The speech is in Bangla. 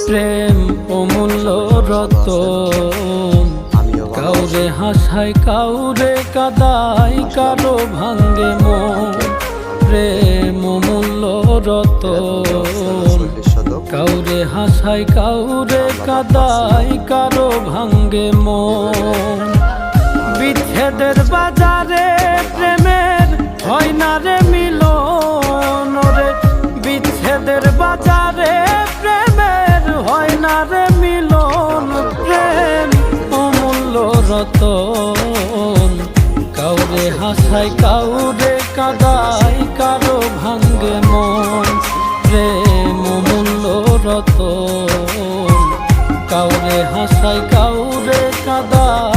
প্রেম অমূল্য রতন, কাউরে হাসায় কাউরে কাদায়, কারো ভাঙ্গে মন। প্রেম অমূল্য রতন, কাউরে হাসায় কাউরে কাদায়, কারো ভাঙ্গে মন। বিচ্ছেদের বাজারে প্রেমের হয় না রে মিলন রে, বিচ্ছেদের বাজারে প্রেমের হয় না রে মিলন। প্রেম অমূল্য রতন, কাউরে হাসায় কাউরে কাদায়, কারো ভাঙ্গে মন। প্রেম অমূল্য রতন, কাউরে হাসায় কাউরে কাদায়,